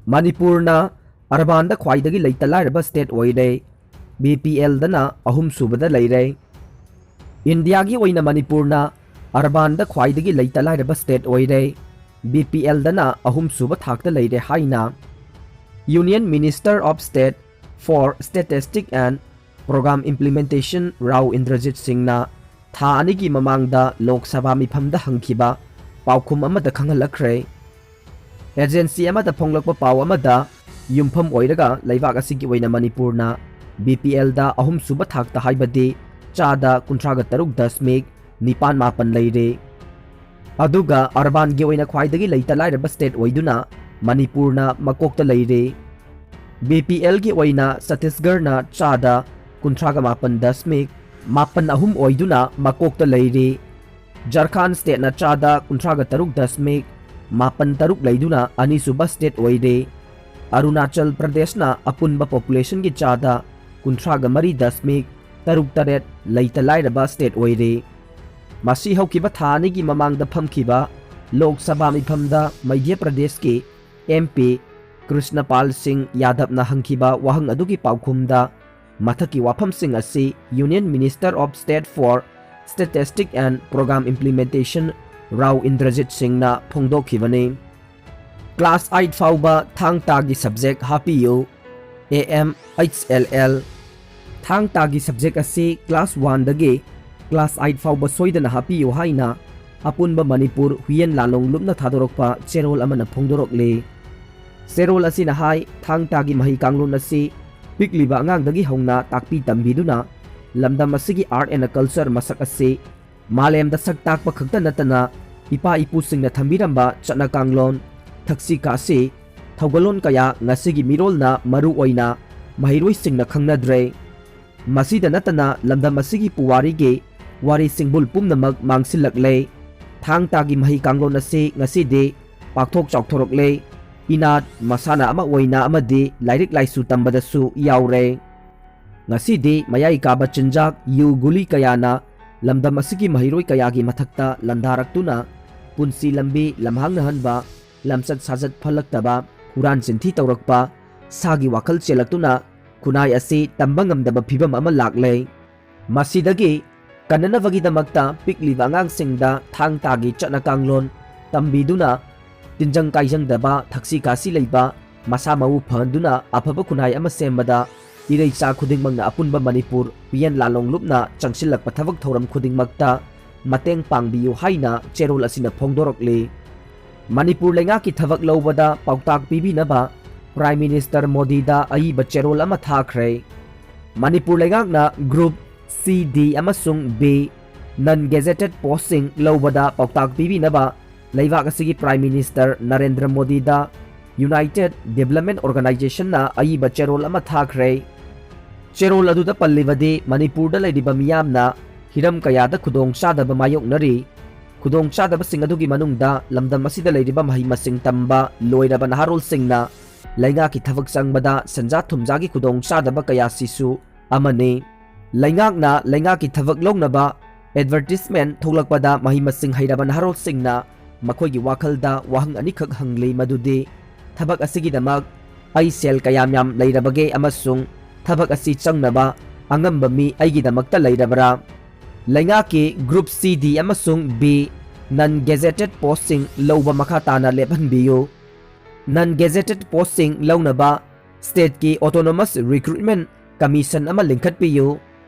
ꯃꯅꯤꯄꯨꯔꯅ ꯑꯔꯕꯥꯟꯗ ꯈ꯭ꯋꯥꯏꯗꯒꯤ ꯂꯩꯇ ꯂꯥꯏꯔꯕ ꯁ꯭ꯇꯦꯠ ꯑꯣꯏꯔꯦ꯫ BPLꯗꯅ ꯑꯍꯨꯝꯁꯨꯕꯗ ꯂꯩꯔꯦ꯫ ꯏꯟꯗꯤꯌꯥꯒꯤ ꯑꯣꯏꯅ ꯃꯅꯤꯄꯨꯔꯅ ꯑꯔꯕꯥꯟꯗ ꯈ꯭ꯋꯥꯏꯗꯒꯤ ꯂꯩꯇ ꯂꯥꯏꯔꯕ ꯁ꯭ꯇꯦꯠ ꯑꯣꯏꯔꯦ꯫ BPLꯗꯅ ꯑꯍꯨꯝꯁꯨꯕ ꯊꯥꯛꯇ ꯂꯩꯔꯦ ꯍꯥꯏꯅ union minister of state for statistics and programme implementation Rao Inderjit ꯁꯤꯡꯅ ꯊꯥ ꯑꯅꯤꯒꯤ ꯃꯃꯥꯡꯗ ꯂꯣꯛ ꯁꯚꯥ ꯃꯤꯐꯝꯗ ꯍꯪꯈꯤꯕ ꯄꯥꯎꯈꯨꯝ ꯑꯃꯗ ꯈꯪꯍꯜꯂꯛꯈ꯭ꯔꯦ꯫ ꯑꯦꯖꯦꯟꯁꯤ ꯑꯃꯗ ꯐꯣꯡꯂꯛꯄ ꯄꯥꯎ ꯑꯃꯗ ꯌꯨꯝꯐꯝ ꯑꯣꯏꯔꯒ ꯂꯩꯕꯥꯛ ꯑꯁꯤꯒꯤ ꯑꯣꯏꯅ ꯃꯅꯤꯄꯨꯔꯅ BPLꯗ ꯑꯍꯨꯝꯁꯨꯕ ꯊꯥꯛꯇ ꯍꯥꯏꯕꯗꯤ 36.9% ꯂꯩꯔꯦ꯫ ꯑꯗꯨꯒ ꯑꯔꯕꯥꯟꯒꯤ ꯑꯣꯏꯅ ꯈ꯭ꯋꯥꯏꯗꯒꯤ ꯂꯩꯇ ꯂꯥꯏꯔꯕ ꯁ꯭ꯇꯦꯠ ꯑꯣꯏꯗꯨꯅ ꯃꯅꯤꯄꯨꯔꯅ ꯃꯀꯣꯛꯇ ꯂꯩꯔꯦ꯫ BPLꯒꯤ ꯑꯣꯏꯅ ꯁꯠꯇꯤꯁꯒꯔꯅ 19.83% ꯑꯣꯏꯗꯨꯅ ꯃꯀꯣꯛꯇ ꯂꯩꯔꯤ꯫ ꯖꯔꯈꯟꯗ ꯁ꯭ꯇꯦꯠꯅ 19.63% ꯂꯩꯗꯨꯅ ꯑꯅꯤꯁꯨꯕ ꯁ꯭ꯇꯦꯠ ꯑꯣꯏꯔꯦ꯫ ꯑꯔꯨꯅꯥꯆꯜ ꯄ꯭ꯔꯗꯦꯁꯅ ꯑꯄꯨꯟꯕ ꯄꯣꯄꯨꯂꯦꯁꯟꯒꯤ 63.38% ꯂꯩꯇ ꯂꯥꯏꯔꯕ ꯁ꯭ꯇꯦꯠ ꯑꯣꯏꯔꯦ꯫ ꯃꯁꯤ ꯍꯧꯈꯤꯕ ꯊꯥ ꯑꯅꯤꯒꯤ ꯃꯃꯥꯡꯗ ꯐꯝꯈꯤꯕ ꯂꯣꯛ ꯁꯚꯥ ꯃꯤꯐꯝꯗ ꯃꯙ꯭ꯌ ꯄ꯭ꯔꯗꯦꯁꯀꯤ MP ꯀ꯭ꯔꯤꯁꯅꯄꯥꯜ ꯁꯤꯡ ꯌꯥꯗꯕꯅ ꯍꯪꯈꯤꯕ ꯋꯥꯍꯪ ꯑꯗꯨꯒꯤ ꯄꯥꯎꯈꯨꯝꯗ ꯃꯊꯛꯀꯤ ꯋꯥꯐꯝꯁꯤꯡ ꯑꯁꯤ union minister of state for statistics and programme implementation Rao Inderjit ꯁꯤꯡꯅ ꯐꯣꯡꯗꯣꯛꯈꯤꯕꯅꯤ꯫ ꯀ꯭ꯂꯥꯁ 8 ꯐꯥꯎꯕ ꯊꯥꯡ ꯇꯥꯒꯤ ꯁꯕꯖꯦꯛ ꯍꯥꯞꯄꯤꯌꯨ꯫ AMHLL ꯊꯥꯡ ꯇꯥꯒꯤ ꯁꯕꯖꯦꯛ ꯑꯁꯤ ꯀ꯭ꯂꯥꯁ 1 ꯀ꯭ꯂꯥꯁ 8 ꯐꯥꯎꯕ ꯁꯣꯏꯗꯅ ꯍꯥꯞꯄꯤꯌꯨ ꯍꯥꯏꯅ ꯑꯄꯨꯟꯕ ꯃꯅꯤꯄꯨꯔ ꯍꯨꯏꯌꯦꯟ ꯂꯥꯂꯣꯡꯂꯨꯞꯅ ꯊꯥꯗꯣꯔꯛꯄ ꯆꯦꯔꯣꯜ ꯑꯃꯅ ꯐꯣꯡꯗꯣꯔꯛꯂꯤ꯫ ꯆꯦꯔꯣꯜ ꯑꯁꯤꯅ ꯍꯥꯏ ꯊꯥꯡ ꯇꯥꯒꯤ ꯃꯍꯩ ꯀꯥꯡꯂꯣꯟ ꯑꯁꯤ ꯄꯤꯛꯂꯤꯕ ꯑꯉꯥꯡꯗꯒꯤ ꯍꯧꯅ ꯇꯥꯛꯄꯤ ꯇꯝꯕꯤꯗꯨꯅ ꯂꯝꯗꯝ ꯑꯁꯤꯒꯤ ꯑꯥꯔꯠ ꯑꯦꯟड ꯀꯜꯆꯔ ꯃꯁꯛ ꯑꯁꯤ ꯃꯥꯂꯦꯝꯗ ꯁꯛ ꯇꯥꯛꯄ ꯈꯛꯇ ꯅꯠꯇꯅ ꯏꯄꯥ ꯏꯄꯨꯁꯤꯡꯅ ꯊꯝꯕꯤꯔꯝꯕ ꯆꯠꯅ ꯀꯥꯡꯂꯣꯟ ꯊꯛꯁꯤ ꯈꯥꯁꯤ ꯊꯧꯒꯜꯂꯣꯟ ꯀꯌꯥ ꯉꯁꯤꯒꯤ ꯃꯤꯔꯣꯜꯅ ꯃꯔꯨ ꯑꯣꯏꯅ ꯃꯍꯩꯔꯣꯏꯁꯤꯡꯅ ꯈꯪꯅꯗ꯭ꯔꯦ꯫ ꯃꯁꯤꯗ ꯅꯠꯇꯅ ꯂꯝꯗꯝ ꯑꯁꯤꯒꯤ ꯄꯨꯋꯥꯔꯤꯒꯤ ꯋꯥꯔꯤ ꯁꯤꯡꯕꯨꯜ ꯄꯨꯝꯅꯃꯛ ꯃꯥꯡꯁꯤꯜꯂꯛꯂꯦ꯫ ꯊꯥꯡ ꯇꯥꯒꯤ ꯃꯍꯩ ꯀꯥꯡꯂꯣꯟ ꯑꯁꯤ ꯉꯁꯤꯗꯤ ꯄꯥꯛꯊꯣꯛ ꯆꯥꯎꯊꯣꯔꯛꯂꯦ꯫ ꯏꯅꯥꯠ ꯃꯁꯥꯟꯅ ꯑꯃ ꯑꯣꯏꯅ ꯑꯃꯗꯤ ꯂꯥꯏꯔꯤꯛ ꯂꯥꯏꯁꯨ ꯇꯝꯕꯗꯁꯨ ꯌꯥꯎꯔꯦ꯫ ꯉꯁꯤꯗꯤ ꯃꯌꯥꯏ ꯀꯥꯕ ꯆꯤꯟꯖꯥꯛ ꯌꯨ ꯒꯨꯂꯤ ꯀꯌꯥꯅ ꯂꯝꯗꯝ ꯑꯁꯤꯒꯤ ꯃꯍꯩꯔꯣꯏ ꯀꯌꯥꯒꯤ ꯃꯊꯛꯇ ꯂꯟꯗꯥꯔꯛꯇꯨꯅ ꯄꯨꯟꯁꯤ ꯂꯝꯕꯤ ꯂꯝꯍꯥꯡꯅꯍꯟꯕ, ꯂꯝꯆꯠ ꯁꯥꯖꯠ ꯐꯠꯂꯛꯇꯕ, ꯍꯨꯔꯥꯟ ꯆꯤꯟꯊꯤ ꯇꯧꯔꯛꯄ, ꯁꯥꯒꯤ ꯋꯥꯈꯜ ꯆꯦꯜꯂꯛꯇꯨꯅ ꯈꯨꯟꯅꯥꯏ ꯑꯁꯤ ꯇꯝꯕ ꯉꯝꯗꯕ ꯐꯤꯚꯝ ꯑꯃ ꯂꯥꯛꯂꯦ꯫ ꯃꯁꯤꯗꯒꯤ ꯀꯟꯅꯅꯕꯒꯤꯗꯃꯛꯇ ꯄꯤꯛꯂꯤꯕ ꯑꯉꯥꯡꯁꯤꯡꯗ ꯊꯥꯡ ꯇꯥꯒꯤ ꯆꯠꯅ ꯀꯥꯡꯂꯣꯟ ꯇꯝꯕꯤꯗꯨꯅ ꯇꯤꯟꯖꯪ ꯀꯥꯏꯖꯪꯗꯕ, ꯊꯛꯁꯤ ꯈꯥꯁꯤ ꯂꯩꯕ, ꯃꯁꯥ ꯃꯎ ꯐꯍꯟꯗꯨꯅ ꯑꯐꯕ ꯈꯨꯟꯅꯥꯏ ꯑꯃ ꯁꯦꯝꯕꯗ ꯏꯔꯩꯆꯥ ꯈꯨꯗꯤꯡꯃꯛꯅ ꯑꯄꯨꯟꯕ ꯃꯅꯤꯄꯨꯔ ꯍꯨꯏꯌꯦꯟ ꯂꯥꯂꯣꯡꯂꯨꯞꯅ ꯆꯪꯁꯤꯜꯂꯛꯄ ꯊꯕꯛ ꯊꯧꯔꯝ ꯈꯨꯗꯤꯡꯃꯛꯇ ꯃꯇꯦꯡ ꯄꯥꯡꯕꯤꯌꯨ ꯍꯥꯏꯅ ꯆꯦꯔꯣꯜ ꯑꯁꯤꯅ ꯐꯣꯡꯗꯣꯔꯛꯂꯤ꯫ ꯃꯅꯤꯄꯨꯔ ꯂꯩꯉꯥꯛꯀꯤ ꯊꯕꯛ ꯂꯧꯕꯗ ꯄꯥꯎꯇꯥꯛ ꯄꯤꯕꯤꯅꯕ ꯄ꯭ꯔꯥꯏꯝ ꯃꯤꯅꯤꯁꯇꯔ ꯃꯣꯗꯤꯗ ꯑꯏꯕ ꯆꯦꯔꯣꯜ ꯑꯃ ꯊꯥꯈ꯭ꯔꯦ꯫ ꯃꯅꯤꯄꯨꯔ ꯂꯩꯉꯥꯛꯅ ꯒ꯭ꯔꯨꯞ C, D ꯑꯃꯁꯨꯡ B ꯅꯟ ꯒꯦꯖꯦꯇꯦꯗ ꯄꯣꯁꯁꯤꯡ ꯂꯧꯕꯗ ꯄꯥꯎꯇꯥꯛ ꯄꯤꯕꯤꯅꯕ ꯂꯩꯕꯥꯛ ꯑꯁꯤꯒꯤ ꯄ꯭ꯔꯥꯏꯝ ꯃꯤꯅꯤꯁꯇꯔ ꯅꯔꯦꯟꯗ꯭ꯔ ꯃꯣꯗꯤꯗ ꯌꯨꯅꯥꯏꯇꯦꯗ ꯗꯤꯕꯦꯂꯞꯃꯦꯟꯠ ꯑꯣꯔꯒꯅꯥꯏꯖꯦꯁꯟꯅ ꯑꯏꯕ ꯆꯦꯔꯣꯜ ꯑꯃ ꯊꯥꯈ꯭ꯔꯦ꯫ ꯆꯦꯔꯣꯜ ꯑꯗꯨꯗ ꯄꯜꯂꯤꯕꯗꯤ ꯃꯅꯤꯄꯨꯔꯗ ꯂꯩꯔꯤꯕ ꯃꯤꯌꯥꯝꯅ ꯍꯤꯔꯝ ꯀꯌꯥꯗ ꯈꯨꯗꯣꯡꯆꯥꯗꯕ ꯃꯥꯌꯣꯛꯅꯔꯤ꯫ ꯈꯨꯗꯣꯡꯆꯥꯗꯕꯁꯤꯡ ꯑꯗꯨꯒꯤ ꯃꯅꯨꯡꯗ ꯂꯝꯗꯝ ꯑꯁꯤꯗ ꯂꯩꯔꯤꯕ ꯃꯍꯩ ꯃꯁꯤꯡ ꯇꯝꯕ ꯂꯣꯏꯔꯕ ꯅꯍꯥꯔꯣꯜꯁꯤꯡꯅ ꯂꯩꯉꯥꯛꯀꯤ ꯊꯕꯛ ꯆꯪꯕꯗ ꯁꯦꯟꯖꯥ ꯊꯨꯝꯖꯥꯒꯤ ꯈꯨꯗꯣꯡꯆꯥꯗꯕ ꯀꯌꯥꯁꯤꯁꯨ ꯑꯃꯅꯤ꯫ ꯂꯩꯉꯥꯛꯅ ꯂꯩꯉꯥꯛꯀꯤ ꯊꯕꯛ ꯂꯧꯅꯕ ꯑꯦꯗꯚꯔꯇꯤꯁꯃꯦꯟꯠ ꯊꯣꯛꯂꯛꯄꯗ ꯃꯍꯩ ꯃꯁꯤꯡ ꯍꯩꯔꯕ ꯅꯍꯥꯔꯣꯜꯁꯤꯡꯅ ꯃꯈꯣꯏꯒꯤ ꯋꯥꯈꯜꯗ ꯋꯥꯍꯪ ꯑꯅꯤꯈꯛ ꯍꯪꯂꯤ, ꯃꯗꯨꯗꯤ ꯊꯕꯛ ꯑꯁꯤꯒꯤꯗꯃꯛ ꯑꯩ ꯁꯦꯜ ꯀꯌꯥꯝ ꯂꯩꯔꯕꯒꯦ ꯑꯃꯁꯨꯡ ꯊꯕꯛ ꯑꯁꯤ ꯆꯪꯅꯕ ꯑꯉꯝꯕ ꯃꯤ ꯑꯩꯒꯤꯗꯃꯛꯇ ꯂꯩꯔꯕ꯭ꯔꯥ? ꯂꯩꯉꯥꯛꯀꯤ ꯒ꯭ꯔꯨꯞ C, D ꯑꯃꯁꯨꯡ B ꯅꯟ ꯒꯦꯖꯦꯇꯦꯗ ꯄꯣꯁꯁꯤꯡ ꯂꯧꯕ ꯃꯈꯥ ꯇꯥꯅ ꯂꯦꯞꯍꯟꯕꯤꯌꯨ꯫ ꯅꯟ ꯒꯦꯖꯦꯇꯦꯗ ꯄꯣꯁꯁꯤꯡ ꯂꯧꯅꯕ ꯁ꯭ꯇꯦꯠꯀꯤ ꯑꯣꯇꯣꯅꯣꯃꯁ ꯔꯤꯀ꯭ꯔꯨꯠꯃꯦꯟꯠ ꯀꯃꯤꯁꯟ ꯑꯃ ꯂꯤꯡꯈꯠꯄꯤꯌꯨ꯫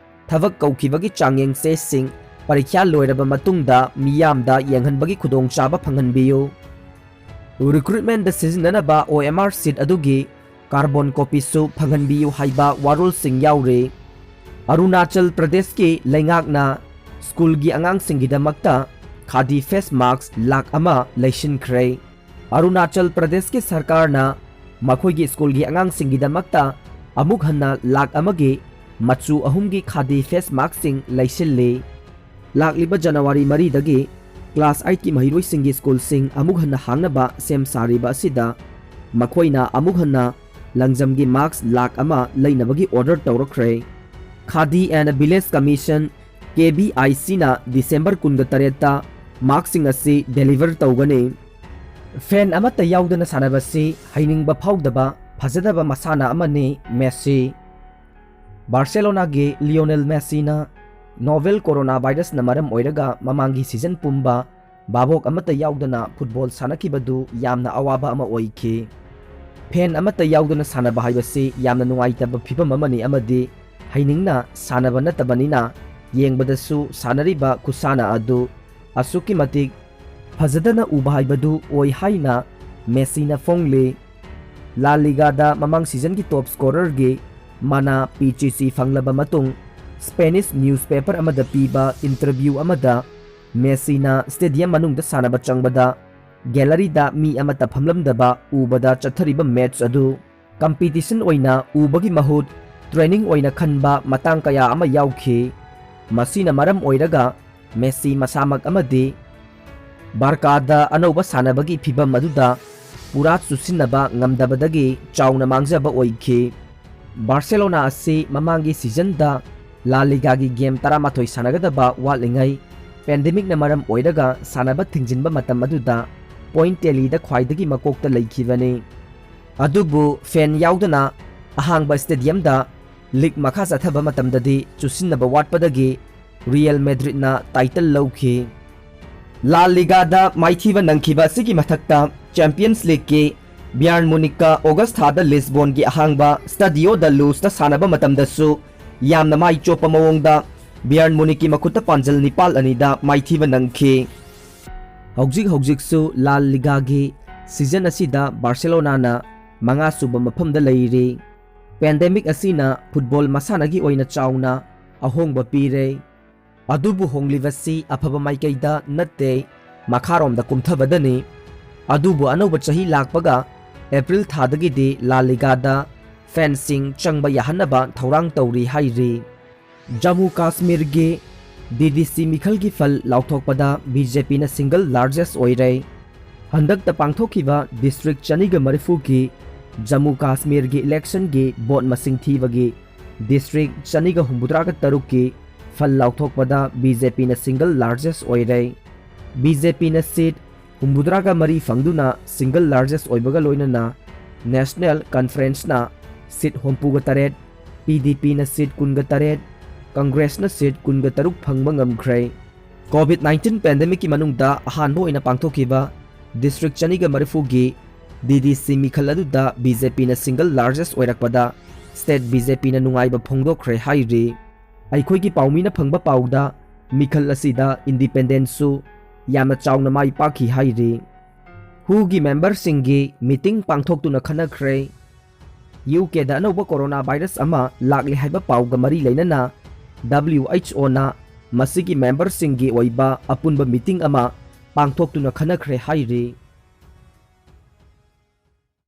ꯊꯕꯛ ꯀꯧꯈꯤꯕꯒꯤ ꯆꯥꯡꯌꯦꯡ ꯆꯦꯁꯤꯡ ꯄꯔꯤꯈ꯭ꯌꯥ ꯂꯣꯏꯔꯕ ꯃꯇꯨꯡꯗ ꯃꯤꯌꯥꯝꯗ ꯌꯦꯡꯍꯟꯕꯒꯤ ꯈꯨꯗꯣꯡꯆꯥꯕ ꯐꯪꯍꯟꯕꯤꯌꯨ꯫ ꯔꯤꯀ꯭ꯔꯨꯠꯃꯦꯟꯠꯗ ꯁꯤꯖꯤꯟꯅꯅꯕ OMR ꯁꯤꯠ ꯑꯗꯨꯒꯤ ꯀꯥꯔꯕꯣꯟ ꯀꯣꯄꯤꯁꯨ ꯐꯪꯍꯟꯕꯤꯌꯨ ꯍꯥꯏꯕ ꯋꯥꯔꯣꯜꯁꯤꯡ ꯌꯥꯎꯔꯤ꯫ ꯑꯔꯨꯅꯥꯆꯜ ꯄ꯭ꯔꯗꯦꯁꯀꯤ ꯂꯩꯉꯥꯛꯅ ꯁ꯭ꯀꯨꯜꯒꯤ ꯑꯉꯥꯡꯁꯤꯡꯒꯤꯗꯃꯛꯇ ꯈꯥꯗꯤ ꯐꯦꯁ ꯃꯥस्क 1,00,000 ꯂꯩꯁꯤꯟꯈ꯭ꯔꯦ꯫ ꯑꯔꯨꯅꯥꯆꯜ ꯄ꯭ꯔꯗꯦꯁꯀꯤ ꯁꯔꯀꯥꯔꯅ ꯃꯈꯣꯏꯒꯤ ꯁ꯭ꯀꯨꯜꯒꯤ ꯑꯉꯥꯡꯁꯤꯡꯒꯤꯗꯃꯛꯇ ꯑꯃꯨꯛ ꯍꯟꯅ 1,00,000ꯒꯤ ꯃꯆꯨ 3ꯒꯤ ꯈꯥꯗꯤ ꯐꯦꯁ ꯃꯥस्कꯁꯤꯡ ꯂꯩꯁꯤꯜꯂꯤ꯫ ꯂꯥꯛꯂꯤꯕ ꯖꯅꯋꯥꯔꯤ 4ꯗꯒꯤ ꯀ꯭ꯂꯥꯁ 8ꯀꯤ ꯃꯍꯩꯔꯣꯏꯁꯤꯡꯒꯤ ꯁ꯭ꯀꯨꯜꯁꯤꯡ ꯑꯃꯨꯛ ꯍꯟꯅ ꯍꯥꯡꯅꯕ ꯁꯦꯝ ꯁꯥꯔꯤꯕ ꯑꯁꯤꯗ ꯃꯈꯣꯏꯅ ꯑꯃꯨꯛ ꯍꯟꯅ ꯂꯪꯖꯝꯒꯤ ꯃꯥस्क 1,00,000 ꯂꯩꯅꯕꯒꯤ ꯑꯣꯔꯗꯔ ꯇꯧꯔꯛꯈ꯭ꯔꯦ꯫ ꯈꯥꯗꯤ ꯑꯦꯟड ꯚꯤꯂꯦꯖ ꯀꯃꯤꯁꯟ KVICꯅ ꯗꯤꯁꯦꯝꯕꯔ 28ꯇ ꯃꯥस्कꯁꯤꯡ ꯑꯁꯤ ꯗꯦꯂꯤꯚꯔ ꯇꯧꯒꯅꯤ꯫ ꯐꯦꯟ ꯑꯃꯠꯇ ꯌꯥꯎꯗꯅ ꯁꯥꯟꯅꯕꯁꯤ ꯍꯩꯅꯤꯡꯕ ꯐꯥꯎꯗꯕ ꯐꯖꯗꯕ ꯃꯁꯥꯟꯅ ꯑꯃꯅꯤ ꯃꯦꯁꯤ꯫ ꯕꯥꯔꯁꯦꯂꯣꯅꯥꯒꯤ ꯂꯤꯑꯣꯅꯦꯜ ꯃꯦꯁꯤꯅ ꯅꯣꯚꯦꯜ ꯀꯣꯔꯣꯅꯥ ꯚꯥꯏꯔꯁꯅ ꯃꯔꯝ ꯑꯣꯏꯔꯒ ꯃꯃꯥꯡꯒꯤ ꯁꯤꯖꯟ ꯄꯨꯝꯕ ꯚꯥꯕꯣꯛ ꯑꯃꯠꯇ ꯌꯥꯎꯗꯅ ꯐꯨꯠꯕꯣꯜ ꯁꯥꯟꯅꯈꯤꯕꯗꯨ ꯌꯥꯝꯅ ꯑꯋꯥꯕ ꯑꯃ ꯑꯣꯏꯈꯤ꯫ ꯐꯦꯟ ꯑꯃꯠꯇ ꯌꯥꯎꯗꯅ ꯁꯥꯟꯅꯕ ꯍꯥꯏꯕꯁꯤ ꯌꯥꯝꯅ ꯅꯨꯡꯉꯥꯏꯇꯕ ꯐꯤꯚꯝ ꯑꯃꯅꯤ ꯑꯃꯗꯤ ꯍꯩꯅꯤꯡꯅ ꯁꯥꯟꯅꯕ ꯅꯠꯇꯕꯅꯤꯅ ꯌꯦꯡꯕꯗꯁꯨ ꯁꯥꯟꯅꯔꯤꯕ ꯈꯨꯁꯥꯟꯅ ꯑꯗꯨ ꯑꯁꯨꯛꯀꯤ ꯃꯇꯤꯛ ꯐꯖꯗꯅ ꯎꯕ ꯍꯥꯏꯕꯗꯨ ꯑꯣꯏ ꯍꯥꯏꯅ ꯃꯦꯁꯤꯅ ꯐꯣꯡꯂꯤ꯫ ꯂꯥ ꯂꯤꯒꯥꯗ ꯃꯃꯥꯡ ꯁꯤꯖꯟꯒꯤ ꯇꯣꯞ ꯁ꯭ꯀꯣꯔꯔꯒꯤ ꯃꯅꯥ ꯄꯤꯆꯤꯁꯤ ꯐꯪꯂꯕ ꯃꯇꯨꯡ ꯁ꯭ꯄꯦꯅꯤꯁ ꯅ꯭ꯌꯨꯁꯄꯦꯄꯔ ꯑꯃꯗ ꯄꯤꯕ ꯏꯟꯇꯔꯚ꯭ꯌꯨ ꯑꯃꯗ ꯃꯦꯁꯤꯅ ꯁ꯭ꯇꯦꯗꯤꯌꯝ ꯃꯅꯨꯡꯗ ꯁꯥꯟꯅꯕ ꯆꯪꯕꯗ ꯒꯦꯂꯔꯤꯗ ꯃꯤ ꯑꯃꯠꯇ ꯐꯝꯂꯝꯗꯕ ꯎꯕꯗ ꯆꯠꯊꯔꯤꯕ ꯃꯦꯠꯆ ꯑꯗꯨ ꯀꯝꯄꯤꯇꯤꯁꯟ ꯑꯣꯏꯅ ꯎꯕꯒꯤ ꯃꯍꯨꯠ ꯇ꯭ꯔꯦꯅꯤꯡ ꯑꯣꯏꯅ ꯈꯟꯕ ꯃꯇꯥꯡ ꯀꯌꯥ ꯑꯃ ꯌꯥꯎꯈꯤ꯫ ꯃꯁꯤꯅ ꯃꯔꯝ ꯑꯣꯏꯔꯒ ꯃꯦꯁꯤ ꯃꯁꯥꯃꯛ ꯑꯃꯗꯤ ꯕꯥꯔꯀꯥꯗ ꯑꯅꯧꯕ ꯁꯥꯟꯅꯕꯒꯤ ꯐꯤꯚꯝ ꯑꯗꯨꯗ ꯄꯨꯔꯥ ꯆꯨꯁꯤꯟꯅꯕ ꯉꯝꯗꯕꯗꯒꯤ ꯆꯥꯎꯅ ꯃꯥꯡꯖꯕ ꯑꯣꯏꯈꯤ꯫ ꯕꯥꯔꯁꯦꯂꯣꯅꯥ ꯑꯁꯤ ꯃꯃꯥꯡꯒꯤ ꯁꯤꯖꯟꯗ ꯂꯥ ꯂꯤꯒꯥꯒꯤ ꯒꯦꯝ 11 ꯁꯥꯟꯅꯒꯗꯕ ꯋꯥꯠꯂꯤꯉꯩ ꯄꯦꯟꯗꯦꯃꯤꯛꯅ ꯃꯔꯝ ꯑꯣꯏꯔꯒ ꯁꯥꯟꯅꯕ ꯊꯤꯡꯖꯤꯟꯕ ꯃꯇꯝ ꯑꯗꯨꯗ ꯄꯣꯏꯟꯠ ꯇꯦꯂꯤꯗ ꯈ꯭ꯋꯥꯏꯗꯒꯤ ꯃꯀꯣꯛꯇ ꯂꯩꯈꯤꯕꯅꯤ꯫ ꯑꯗꯨꯕꯨ ꯐꯦꯟ ꯌꯥꯎꯗꯅ ꯑꯍꯥꯡꯕ ꯁ꯭ꯇꯦꯗꯤꯌꯝꯗ ꯂꯤꯒ ꯃꯈꯥ ꯆꯠꯊꯕ ꯃꯇꯝꯗꯗꯤ ꯆꯨꯁꯤꯟꯅꯕ ꯋꯥꯠꯄꯗꯒꯤ ꯔꯤꯑꯦꯜ ꯃꯦꯗ꯭ꯔꯤꯗꯅ ꯇꯥꯏꯇꯜ ꯂꯧꯈꯤ꯫ ꯂꯥ ꯂꯤꯒꯥꯗ ꯃꯥꯏꯊꯤꯕ ꯅꯪꯈꯤꯕ ꯑꯁꯤꯒꯤ ꯃꯊꯛꯇ ꯆꯦꯝꯄꯤꯌꯟꯁ ꯂꯤꯒꯀꯤ ꯕ꯭ꯌꯥꯔꯟ ꯃꯨꯅꯤꯛꯀ ꯑꯣꯒꯁꯠ ꯊꯥꯗ ꯂꯤꯁꯕꯣꯟꯒꯤ ꯑꯍꯥꯡꯕ ꯁ꯭ꯇꯥꯗꯤꯑꯣ ꯗ ꯂꯨꯖꯇ ꯁꯥꯟꯅꯕ ꯃꯇꯝꯗꯁꯨ ꯌꯥꯝꯅ ꯃꯥꯏ ꯆꯣꯞꯄ ꯃꯑꯣꯡꯗ ꯕ꯭ꯌꯥꯔꯟ ꯃꯨꯅꯤꯛꯀꯤ ꯃꯈꯨꯠꯇ ꯄꯥꯟꯖꯜ 7-2ꯗ ꯃꯥꯏꯊꯤꯕ ꯅꯪꯈꯤ꯫ ꯍꯧꯖꯤꯛꯁꯨ ꯂꯥ ꯂꯤꯒꯥꯒꯤ ꯁꯤꯖꯟ ꯑꯁꯤꯗ ꯕꯥꯔꯁꯦꯂꯣꯅꯥꯅ 5ꯁꯨꯕ ꯃꯐꯝꯗ ꯂꯩꯔꯤ꯫ ꯄꯦꯟꯗꯦꯃꯤꯛ ꯑꯁꯤꯅ ꯐꯨꯠꯕꯣꯜ ꯃꯁꯥꯟꯅꯒꯤ ꯑꯣꯏꯅ ꯆꯥꯎꯅ ꯑꯍꯣꯡꯕ ꯄꯤꯔꯦ꯫ ꯑꯗꯨꯕꯨ ꯍꯣꯡꯂꯤꯕꯁꯤ ꯑꯐꯕ ꯃꯥꯏꯀꯩꯗ ꯅꯠꯇꯦ, ꯃꯈꯥꯔꯣꯝꯗ ꯀꯨꯝꯊꯕꯗꯅꯤ꯫ ꯑꯗꯨꯕꯨ ꯑꯅꯧꯕ ꯆꯍꯤ ꯂꯥꯛꯄꯒ ꯑꯦꯄ꯭ꯔꯤꯜ ꯊꯥꯗꯒꯤꯗꯤ ꯂꯥ ꯂꯤꯒꯥꯗ ꯐꯦꯟꯁꯤꯡ ꯆꯪꯕ ꯌꯥꯍꯟꯅꯕ ꯊꯧꯔꯥꯡ ꯇꯧꯔꯤ ꯍꯥꯏꯔꯤ꯫ ꯖꯝꯃꯨ ꯀꯥꯁꯃꯤꯔꯒꯤ DDC ꯃꯤꯈꯜꯒꯤ ꯐꯜ ꯂꯥꯎꯊꯣꯛꯄꯗ BJPꯅ ꯁꯤꯡꯒꯜ ꯂꯥꯔꯖꯦꯁ ꯑꯣꯏꯔꯦ꯫ ꯍꯟꯗꯛꯇ ꯄꯥꯡꯊꯣꯛꯈꯤꯕ ꯗꯤꯁꯇ꯭ꯔꯤꯛ 230ꯒꯤ ꯖꯝꯃꯨ ꯀꯥꯁꯃꯤꯔꯒꯤ ꯏꯂꯦꯛꯁꯟꯒꯤ ꯚꯣꯠ ꯃꯁꯤꯡ ꯊꯤꯕꯒꯤ ꯗꯤꯁꯇ꯭ꯔꯤꯛ 263ꯒꯤ ꯐꯜ ꯂꯥꯎꯊꯣꯛꯄꯗ BJPꯅ ꯁꯤꯡꯒꯜ ꯂꯥꯔꯖꯦꯁ ꯑꯣꯏꯔꯦ꯫ BJPꯅ ꯁꯤꯠ 63 ꯐꯪꯗꯨꯅ ꯁꯤꯡꯒꯜ ꯂꯥꯔꯖꯦꯁ ꯑꯣꯏꯕꯒ ꯂꯣꯏꯅꯅ ꯅꯦꯁꯅꯦꯜ ꯀꯟꯐꯔꯦꯟꯁꯅ ꯁꯤꯠ 68, PDPꯅ ꯁꯤꯠ 28, ꯀꯪꯒ꯭ꯔꯦꯁꯅ ꯁꯤꯠ 23 ꯐꯪꯕ ꯉꯝꯈ꯭ꯔꯦ꯫ ꯀꯣꯚꯤꯗ-19 ꯄꯦꯟꯗꯦꯃꯤꯛꯀꯤ ꯃꯅꯨꯡꯗ ꯑꯍꯥꯟꯕ ꯑꯣꯏꯅ ꯄꯥꯡꯊꯣꯛꯈꯤꯕ ꯗꯤꯁꯇ꯭ꯔꯤꯛ 230ꯒꯤ DDC ꯃꯤꯈꯜ ꯑꯗꯨꯗ BJPꯅ ꯁꯤꯡꯒꯜ ꯂꯥꯔꯖꯦꯁ ꯑꯣꯏꯔꯛꯄꯗ ꯁ꯭ꯇꯦꯠ BJPꯅ ꯅꯨꯡꯉꯥꯏꯕ ꯐꯣꯡꯗꯣꯛꯈ꯭ꯔꯦ ꯍꯥꯏꯔꯤ꯫ ꯑꯩꯈꯣꯏꯒꯤ ꯄꯥꯎꯃꯤꯅ ꯐꯪꯕ ꯄꯥꯎꯗ ꯃꯤꯈꯜ ꯑꯁꯤꯗ ꯏꯟꯗꯤꯄꯦꯟꯗꯦꯟꯁꯨ ꯌꯥꯝꯅ ꯆꯥꯎꯅ ꯃꯥꯏ ꯄꯥꯛꯈꯤ ꯍꯥꯏꯔꯤ꯫ ꯍꯨꯒꯤ ꯃꯦꯝꯕꯔꯁꯤꯡꯒꯤ ꯃꯤꯇꯤꯡ ꯄꯥꯡꯊꯣꯛꯇꯨꯅ ꯈꯟꯅꯈ꯭ꯔꯦ꯫ UKꯗ ꯑꯅꯧꯕ ꯀꯣꯔꯣꯅꯥ ꯚꯥꯏꯔꯁ ꯑꯃ ꯂꯥꯛꯂꯤ ꯍꯥꯏꯕ ꯄꯥꯎꯒ ꯃꯔꯤ ꯂꯩꯅꯅ WHOꯅ ꯃꯁꯤꯒꯤ ꯃꯦꯝꯕꯔꯁꯤꯡꯒꯤ ꯑꯣꯏꯕ ꯑꯄꯨꯟꯕ ꯃꯤꯇꯤꯡ ꯑꯃ ꯄꯥꯡꯊꯣꯛꯇꯨꯅ ꯈꯟꯅꯈ꯭ꯔꯦ ꯍꯥꯏꯔꯤ꯫